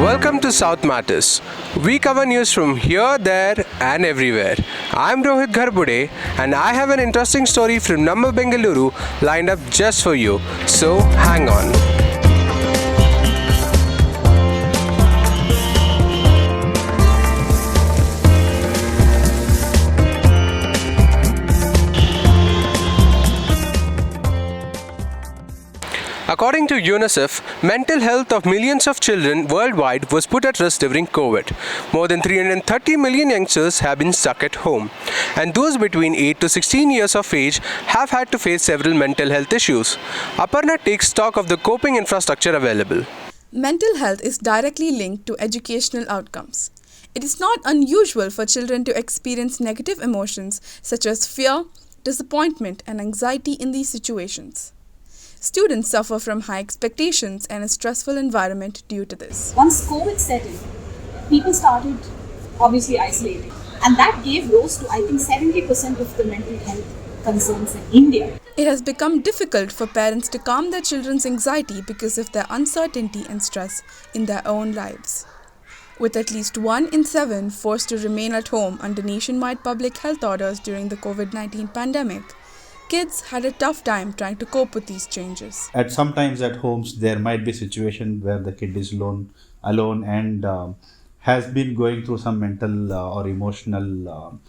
Welcome to South Matters. We cover news from here, there, and everywhere. I'm Rohit Gharbude, and I have an interesting story from Namma Bengaluru lined up just for you. So hang on. According to UNICEF, mental health of millions of children worldwide was put at risk during COVID. More than 330 million youngsters have been stuck at home, and those between 8 to 16 years of age have had to face several mental health issues. Aparna takes stock of the coping infrastructure available. Mental health is directly linked to educational outcomes. It is not unusual for children to experience negative emotions such as fear, disappointment, and anxiety in these situations. Students suffer from high expectations and a stressful environment due to this. Once COVID set in, people started obviously isolating, and that gave rise to, I think, 70% of the mental health concerns in India. It has become difficult for parents to calm their children's anxiety because of their uncertainty and stress in their own lives. With at least 1 in 7 forced to remain at home under nationwide public health orders during the COVID-19 pandemic, kids had a tough time trying to cope with these changes. At sometimes at homes, there might be a situation where the kid is alone and has been going through some mental or emotional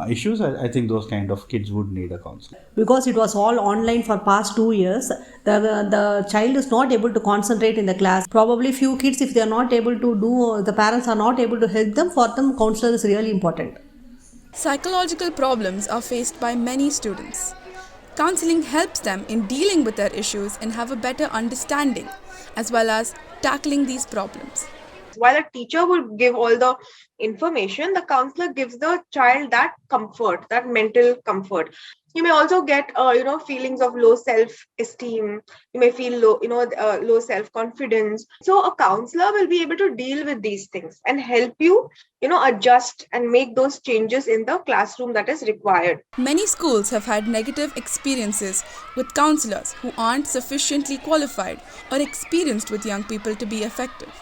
issues. I think those kind of kids would need a counselor. Because it was all online for past 2 years, the child is not able to concentrate in the class. Probably few kids, if they are not able to do, the parents are not able to help them, for them counselor is really important. Psychological problems are faced by many students. Counseling helps them in dealing with their issues and have a better understanding, as well as tackling these problems. While a teacher will give all the information, the counselor gives the child that comfort, that mental comfort. You may also get, feelings of low self-esteem. You may feel low self-confidence. So a counselor will be able to deal with these things and help you, adjust and make those changes in the classroom that is required. Many schools have had negative experiences with counselors who aren't sufficiently qualified or experienced with young people to be effective.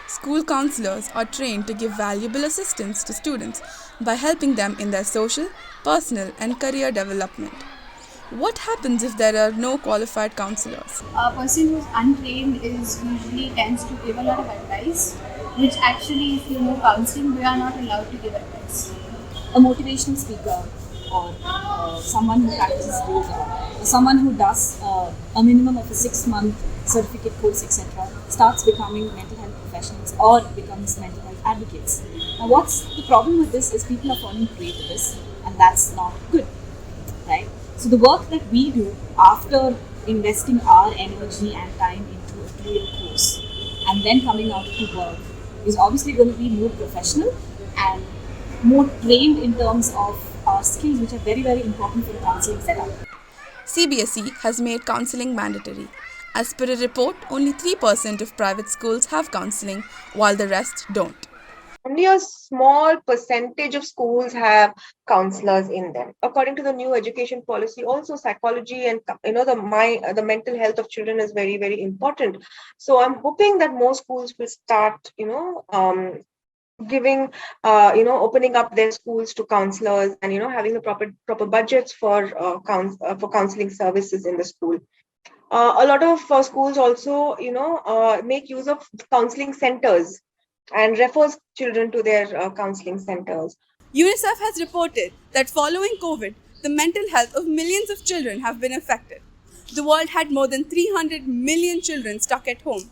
School counselors are trained to give valuable assistance to students by helping them in their social, personal, and career development. What happens if there are no qualified counselors? A person who's untrained usually tends to give a lot of advice, which actually, if you know counseling, we are not allowed to give advice. A motivational speaker or someone who practices yoga, or someone who does a minimum of a 6-month certificate course, etc., starts becoming mental health professionals or becomes mental health advocates. Now, what's the problem with this is people are falling prey to this, and that's not good, right? So the work that we do after investing our energy and time into a 2-year course and then coming out to work is obviously going to be more professional and more trained in terms of our skills, which are very, very important for the counseling setup. CBSE has made counseling mandatory. As per a report, only 3% of private schools have counseling, while the rest don't. Only a small percentage of schools have counselors in them. According to the new education policy, also psychology and the mental health of children is very, very important. So I'm hoping that more schools will start, giving, opening up their schools to counselors and having the proper budgets for counseling services in the school. A lot of schools also, make use of counseling centers and refers children to their counseling centers. UNICEF has reported that following COVID, the mental health of millions of children have been affected. The world had more than 300 million children stuck at home.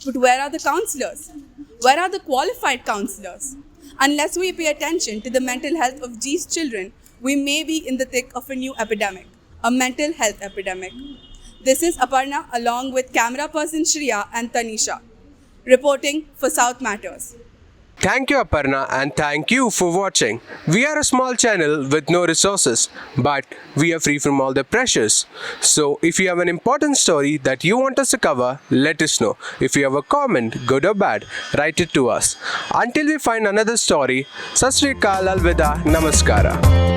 But where are the counselors? Where are the qualified counselors? Unless we pay attention to the mental health of these children, we may be in the thick of a new epidemic, a mental health epidemic. This is Aparna along with camera person Shriya and Tanisha, reporting for South Matters. Thank you, Aparna, and thank you for watching. We are a small channel with no resources, but we are free from all the pressures. So, if you have an important story that you want us to cover, let us know. If you have a comment, good or bad, write it to us. Until we find another story, Sat Sri Akal, Alvida, Namaskara.